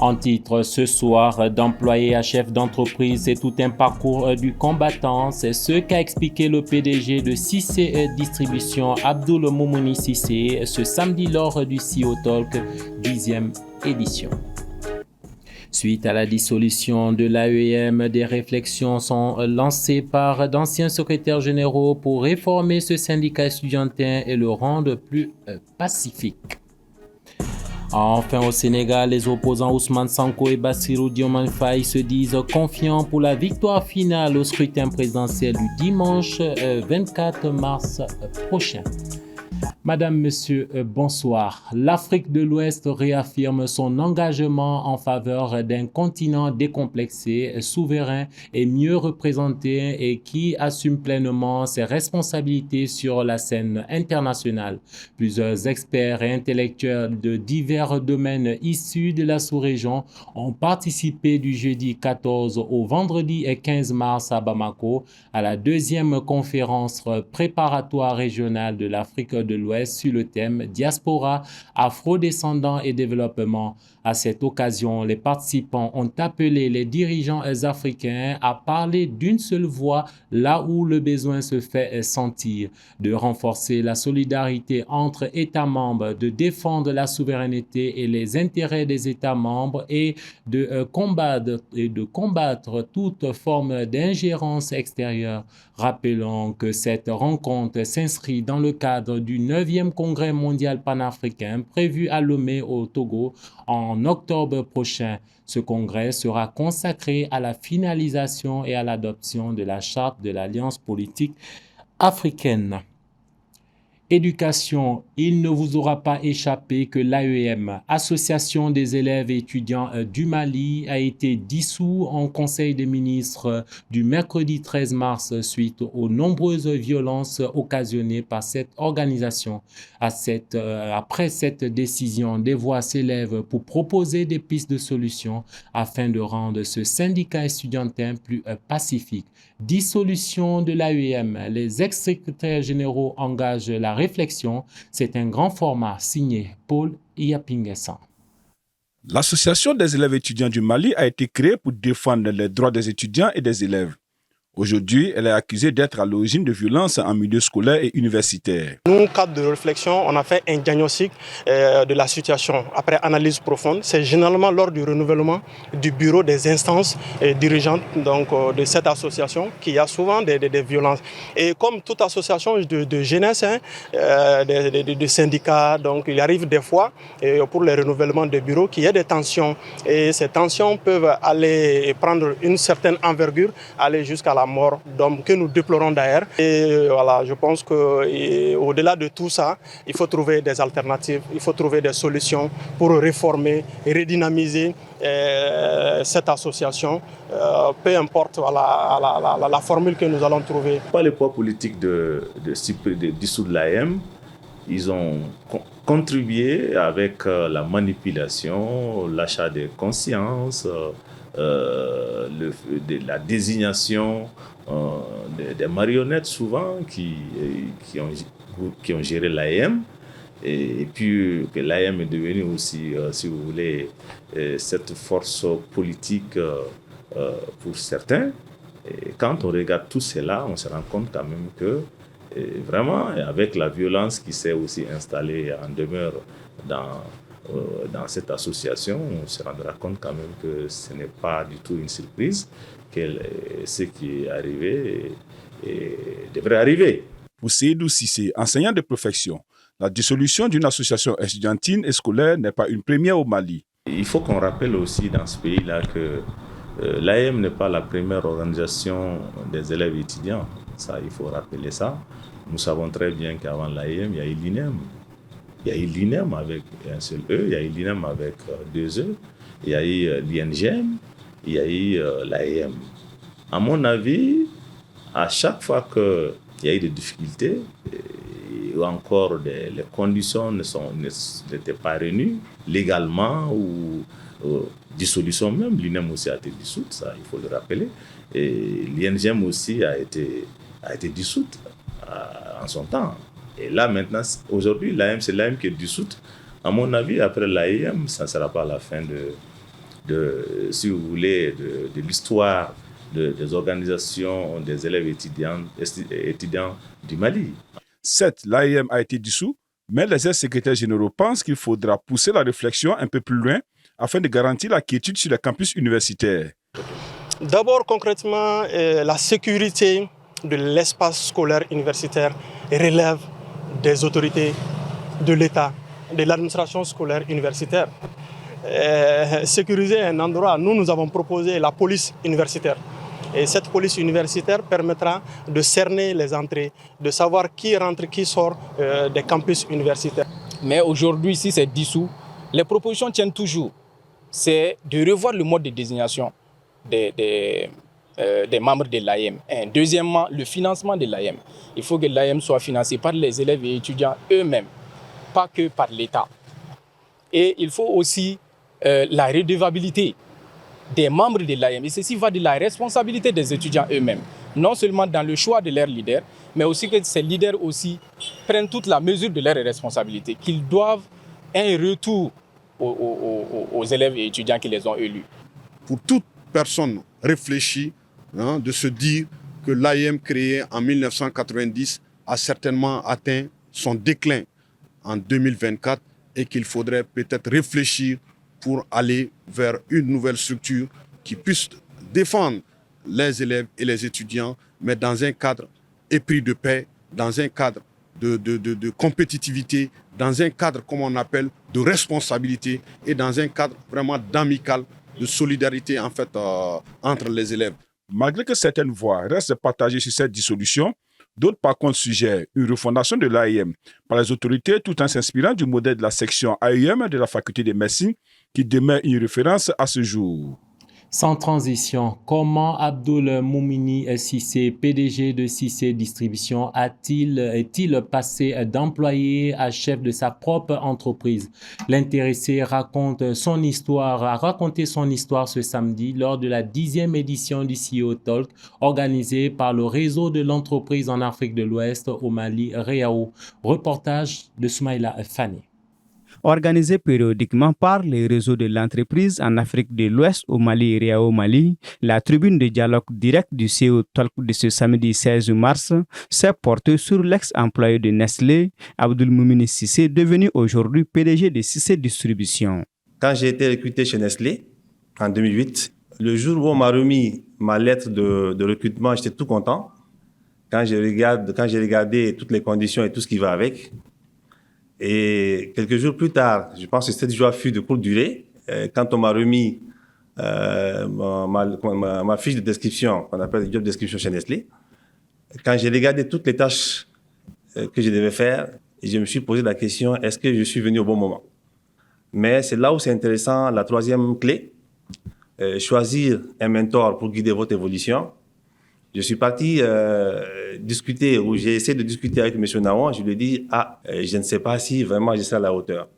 En titre ce soir, d'employé à chef d'entreprise, c'est tout un parcours du combattant. C'est ce qu'a expliqué le PDG de Cissé Distribution, Abdoul Moumouni Cissé, ce samedi lors du CEO Talk 10e édition. Suite à la dissolution de l'AEM, des réflexions sont lancées par d'anciens secrétaires généraux pour réformer ce syndicat estudiantin et le rendre plus pacifique. Enfin, au Sénégal, les opposants Ousmane Sanko et Bassirou Diomaye Faye se disent confiants pour la victoire finale au scrutin présidentiel du dimanche 24 mars prochain. Madame, Monsieur, bonsoir. L'Afrique de l'Ouest réaffirme son engagement en faveur d'un continent décomplexé, souverain et mieux représenté et qui assume pleinement ses responsabilités sur la scène internationale. Plusieurs experts et intellectuels de divers domaines issus de la sous-région ont participé du jeudi 14 au vendredi 15 mars à Bamako à la deuxième conférence préparatoire régionale de l'Afrique de l'Ouest sur le thème Diaspora, Afro-descendants et développement. À cette occasion, les participants ont appelé les dirigeants africains à parler d'une seule voix là où le besoin se fait sentir, de renforcer la solidarité entre États membres, de défendre la souveraineté et les intérêts des États membres et de combattre toute forme d'ingérence extérieure. Rappelons que cette rencontre s'inscrit dans le cadre du 9e Congrès mondial panafricain prévu à Lomé au Togo en octobre prochain. Ce congrès sera consacré à la finalisation et à l'adoption de la charte de l'Alliance politique africaine. Éducation, il ne vous aura pas échappé que l'AEM, Association des élèves et étudiants du Mali, a été dissous en Conseil des ministres du mercredi 13 mars suite aux nombreuses violences occasionnées par cette organisation. Après cette décision, des voix s'élèvent pour proposer des pistes de solutions afin de rendre ce syndicat estudiantin plus pacifique. Dissolution de l'AEM, les ex-secrétaires généraux engagent la réflexion. C'est un grand format signé Paul Iapingessan. L'Association des élèves étudiants du Mali a été créée pour défendre les droits des étudiants et des élèves. Aujourd'hui, elle est accusée d'être à l'origine de violences en milieu scolaire et universitaire. Nous, cadre de réflexion, on a fait un diagnostic de la situation. Après analyse profonde, c'est généralement lors du renouvellement du bureau des instances dirigeantes de cette association qu'il y a souvent des violences. Et comme toute association de jeunesse, de syndicats, donc il arrive des fois pour le renouvellement des bureaux qu'il y ait des tensions. Et ces tensions peuvent aller prendre une certaine envergure, aller jusqu'à la mort d'hommes que nous déplorons d'ailleurs. Et voilà, je pense qu'au-delà de tout ça, il faut trouver des alternatives, il faut trouver des solutions pour réformer et redynamiser cette association, peu importe la formule que nous allons trouver. Pas le poids politique de dissoudre l'AM. Ils ont contribué avec la manipulation, l'achat de conscience, la désignation des marionnettes souvent qui ont géré l'AM. Et puis que l'AM est devenue aussi, si vous voulez, cette force politique pour certains. Et quand on regarde tout cela, on se rend compte quand même que vraiment, avec la violence qui s'est aussi installée en demeure dans cette association, on se rendra compte quand même que ce n'est pas du tout une surprise, que ce qui est arrivé devrait arriver. Pour Seydou Cissé, enseignant de profession, la dissolution d'une association estudiantine et scolaire n'est pas une première au Mali. Il faut qu'on rappelle aussi dans ce pays-là que l'AM n'est pas la première organisation des élèves étudiants. Ça, il faut rappeler ça. Nous savons très bien qu'avant l'AM, il y a eu l'INEM. Il y a eu l'INEM avec un seul E, il y a eu l'INEM avec deux E, il y a eu l'INGM, il y a eu l'AM. À mon avis, à chaque fois qu'il y a eu des difficultés, ou encore les conditions n'étaient pas réunies légalement ou dissolution même, l'INEM aussi a été dissoute, ça il faut le rappeler, et l'INGM aussi a été dissoute en son temps. Et là maintenant, aujourd'hui, l'AM, c'est l'AM qui est dissoute. À mon avis, après l'AM, ça ne sera pas la fin si vous voulez, de l'histoire des organisations des élèves étudiants du Mali. Certes, l'AEM a été dissous, mais les ex-secrétaires généraux pensent qu'il faudra pousser la réflexion un peu plus loin afin de garantir la quiétude sur les campus universitaires. D'abord, concrètement, la sécurité de l'espace scolaire universitaire relève des autorités de l'État, de l'administration scolaire universitaire. Sécuriser un endroit, nous avons proposé la police universitaire. Et cette police universitaire permettra de cerner les entrées, de savoir qui rentre, qui sort des campus universitaires. Mais aujourd'hui, si c'est dissous, les propositions tiennent toujours. C'est de revoir le mode de désignation des membres de l'AEM. Deuxièmement, le financement de l'AEM. Il faut que l'AEM soit financée par les élèves et étudiants eux-mêmes, pas que par l'État. Et il faut aussi la redevabilité des membres de l'AEM. Et ceci va de la responsabilité des étudiants eux-mêmes, non seulement dans le choix de leurs leaders, mais aussi que ces leaders aussi prennent toute la mesure de leurs responsabilités, qu'ils doivent un retour aux élèves et étudiants qui les ont élus. Pour toute personne réfléchie, de se dire que l'AEM créée en 1990 a certainement atteint son déclin en 2024 et qu'il faudrait peut-être réfléchir pour aller vers une nouvelle structure qui puisse défendre les élèves et les étudiants, mais dans un cadre épris de paix, dans un cadre de compétitivité, dans un cadre, comme on appelle, de responsabilité et dans un cadre vraiment d'amical, de solidarité en fait entre les élèves. Malgré que certaines voix restent partagées sur cette dissolution, d'autres par contre suggèrent une refondation de l'AEM par les autorités tout en s'inspirant du modèle de la section AEM de la faculté de médecine qui demeure une référence à ce jour. Sans transition, comment Abdoul Moumini Cissé, PDG de Cissé Distribution, est-il passé d'employé à chef de sa propre entreprise? L'intéressé a raconté son histoire ce samedi lors de la 10e édition du CEO Talk organisée par le réseau de l'entreprise en Afrique de l'Ouest au Mali, REAO. Reportage de Soumaïla Fani. Organisé périodiquement par les réseaux de l'entreprise en Afrique de l'Ouest au Mali et REAO Mali, la tribune de dialogue direct du CEO Talk de ce samedi 16 mars s'est portée sur l'ex-employé de Nestlé, Abdoul Moumini Cissé, devenu aujourd'hui PDG de Cissé Distribution. Quand j'ai été recruté chez Nestlé en 2008, le jour où on m'a remis ma lettre de recrutement, j'étais tout content. Quand j'ai regardé toutes les conditions et tout ce qui va avec, et quelques jours plus tard, je pense que cette joie fut de courte durée, quand on m'a remis ma fiche de description, qu'on appelle job description chez Nestlé, quand j'ai regardé toutes les tâches que je devais faire, je me suis posé la question, est-ce que je suis venu au bon moment? Mais c'est là où c'est intéressant, la troisième clé, choisir un mentor pour guider votre évolution. Je suis parti discuter, ou j'ai essayé de discuter avec M. Naouan. Je lui ai dit, je ne sais pas si vraiment je serai à la hauteur.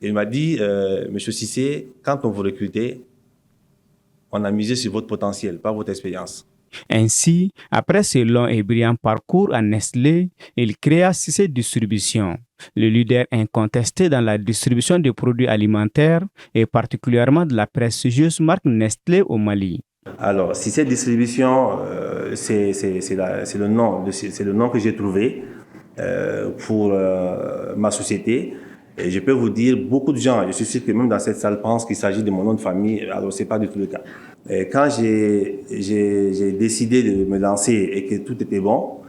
Il m'a dit, M. Cissé, quand on vous recrute, on a misé sur votre potentiel, pas votre expérience. Ainsi, après ce long et brillant parcours à Nestlé, il créa Cissé Distribution, le leader incontesté dans la distribution de produits alimentaires et particulièrement de la prestigieuse marque Nestlé au Mali. Alors, Cissé Distribution, c'est le nom que j'ai trouvé pour ma société. Et je peux vous dire, beaucoup de gens, je suis sûr que même dans cette salle, pensent qu'il s'agit de mon nom de famille. Alors, c'est pas du tout le cas. Et quand j'ai décidé de me lancer et que tout était bon,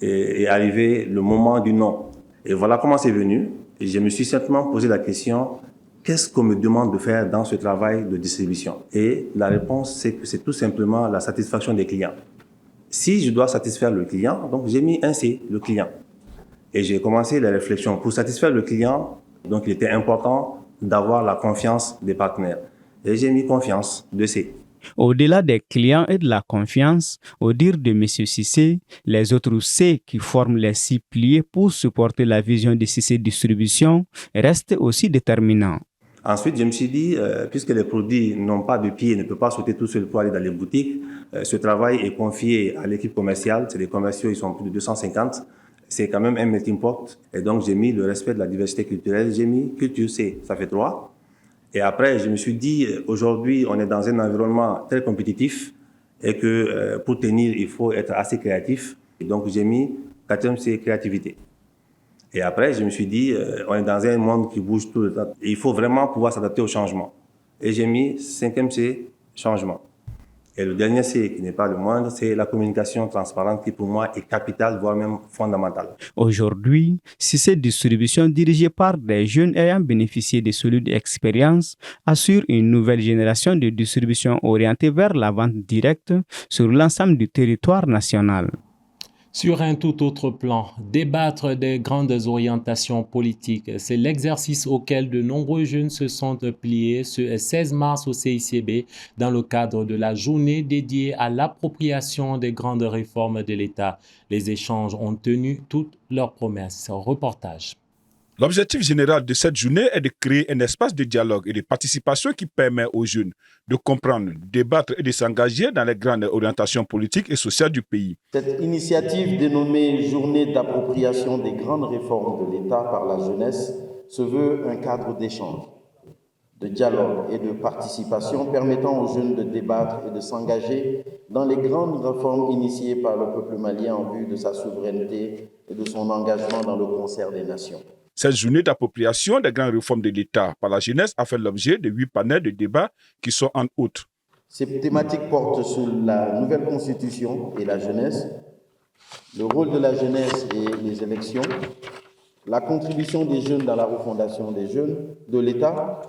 est arrivé le moment du nom. Et voilà comment c'est venu. Et je me suis simplement posé la question, qu'est-ce qu'on me demande de faire dans ce travail de distribution? Et la réponse, c'est que c'est tout simplement la satisfaction des clients. Si je dois satisfaire le client, donc j'ai mis un C, le client. Et j'ai commencé la réflexion. Pour satisfaire le client, donc il était important d'avoir la confiance des partenaires. Et j'ai mis confiance, de C. Au-delà des clients et de la confiance, au dire de M. Cissé, les autres C qui forment les 6 piliers pour supporter la vision de Cissé Distribution restent aussi déterminants. Ensuite, je me suis dit, puisque les produits n'ont pas de pied, ne peuvent pas sauter tout seul pour aller dans les boutiques, ce travail est confié à l'équipe commerciale. C'est des commerciaux, ils sont plus de 250. C'est quand même un melting pot. Et donc, j'ai mis le respect de la diversité culturelle. J'ai mis culture C, ça fait 3. Et après, je me suis dit, aujourd'hui, on est dans un environnement très compétitif et que pour tenir, il faut être assez créatif. Et donc, j'ai mis 4e, c'est créativité. Et après, je me suis dit, on est dans un monde qui bouge tout le temps. Et il faut vraiment pouvoir s'adapter au changement. Et j'ai mis 5e, c'est changement. Et le dernier C, qui n'est pas le moindre, c'est la communication transparente qui pour moi est capitale, voire même fondamentale. Aujourd'hui, si cette distribution dirigée par des jeunes ayant bénéficié de solides expériences assure une nouvelle génération de distribution orientée vers la vente directe sur l'ensemble du territoire national. Sur un tout autre plan, débattre des grandes orientations politiques, c'est l'exercice auquel de nombreux jeunes se sont pliés ce 16 mars au CICB dans le cadre de la journée dédiée à l'appropriation des grandes réformes de l'État. Les échanges ont tenu toutes leurs promesses. Reportage. L'objectif général de cette journée est de créer un espace de dialogue et de participation qui permet aux jeunes de comprendre, de débattre et de s'engager dans les grandes orientations politiques et sociales du pays. Cette initiative dénommée Journée d'appropriation des grandes réformes de l'État par la jeunesse se veut un cadre d'échange, de dialogue et de participation permettant aux jeunes de débattre et de s'engager dans les grandes réformes initiées par le peuple malien en vue de sa souveraineté et de son engagement dans le concert des nations. Cette journée d'appropriation des grandes réformes de l'État par la jeunesse a fait l'objet de 8 panels de débat qui sont en outre. Ces thématiques portent sur la nouvelle constitution et la jeunesse, le rôle de la jeunesse et les élections, la contribution des jeunes dans la refondation des jeunes, de l'État,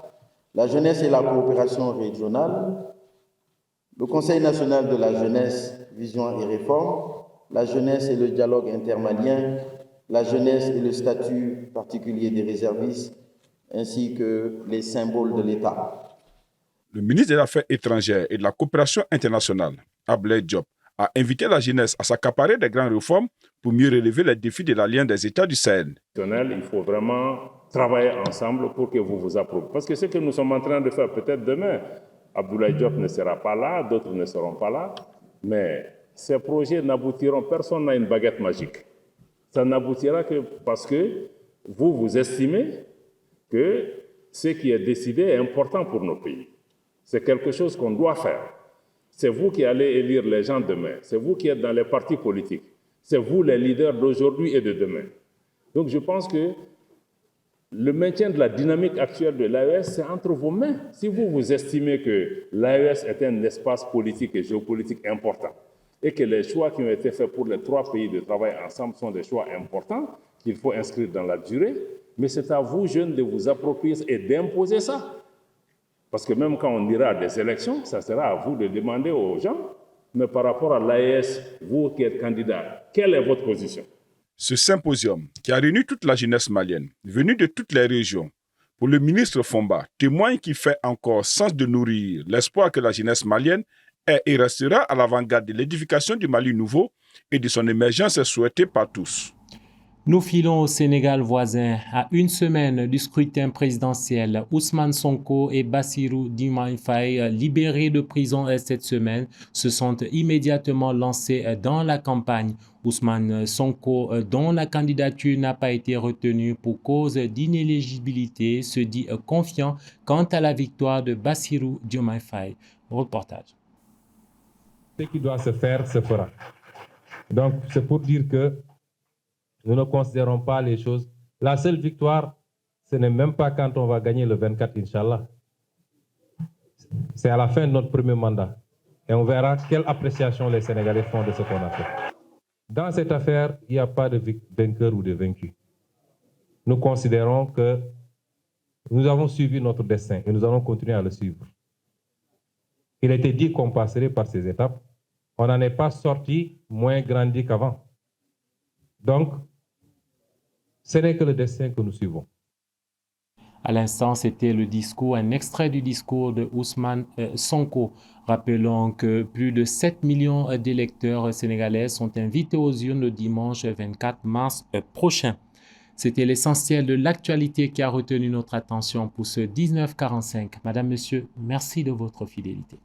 la jeunesse et la coopération régionale, le Conseil national de la jeunesse, vision et réforme, la jeunesse et le dialogue intermalien, la jeunesse et le statut particulier des réservistes, ainsi que les symboles de l'État. Le ministre des Affaires étrangères et de la coopération internationale, Abdoulaye Diop, a invité la jeunesse à s'accaparer des grandes réformes pour mieux relever les défis de l'Alliance des États du Sahel. Il faut vraiment travailler ensemble pour que vous vous appropriez. Parce que ce que nous sommes en train de faire, peut-être demain, Abdoulaye Diop ne sera pas là, d'autres ne seront pas là, mais ces projets n'aboutiront, personne n'a une baguette magique. Ça n'aboutira que parce que vous estimez que ce qui est décidé est important pour nos pays. C'est quelque chose qu'on doit faire. C'est vous qui allez élire les gens demain. C'est vous qui êtes dans les partis politiques. C'est vous les leaders d'aujourd'hui et de demain. Donc je pense que le maintien de la dynamique actuelle de l'AES, c'est entre vos mains. Si vous estimez que l'AES est un espace politique et géopolitique important, et que les choix qui ont été faits pour les 3 pays de travail ensemble sont des choix importants qu'il faut inscrire dans la durée, mais c'est à vous, jeunes, de vous approprier et d'imposer ça. Parce que même quand on ira à des élections, ça sera à vous de demander aux gens, mais par rapport à l'AES, vous qui êtes candidat, quelle est votre position? Ce symposium, qui a réuni toute la jeunesse malienne, venue de toutes les régions, pour le ministre Fomba, témoigne qu'il fait encore sens de nourrir l'espoir que la jeunesse malienne est et restera à l'avant-garde de l'édification du Mali nouveau et de son émergence souhaitée par tous. Nous filons au Sénégal voisin. À une semaine du scrutin présidentiel, Ousmane Sonko et Bassirou Diomaye Faye, libérés de prison cette semaine, se sont immédiatement lancés dans la campagne. Ousmane Sonko, dont la candidature n'a pas été retenue pour cause d'inéligibilité, se dit confiant quant à la victoire de Bassirou Diomaye Faye. Reportage. Ce qui doit se faire, se fera. Donc, c'est pour dire que nous ne considérons pas les choses. La seule victoire, ce n'est même pas quand on va gagner le 24, Inch'Allah. C'est à la fin de notre premier mandat. Et on verra quelle appréciation les Sénégalais font de ce qu'on a fait. Dans cette affaire, il n'y a pas de vainqueur ou de vaincu. Nous considérons que nous avons suivi notre destin et nous allons continuer à le suivre. Il était dit qu'on passerait par ces étapes. On n'en est pas sorti moins grandi qu'avant. Donc, ce n'est que le destin que nous suivons. À l'instant, c'était un extrait du discours de Ousmane Sonko. Rappelons que plus de 7 millions d'électeurs sénégalais sont invités aux urnes le dimanche 24 mars prochain. C'était l'essentiel de l'actualité qui a retenu notre attention pour ce 1945. Madame, Monsieur, merci de votre fidélité.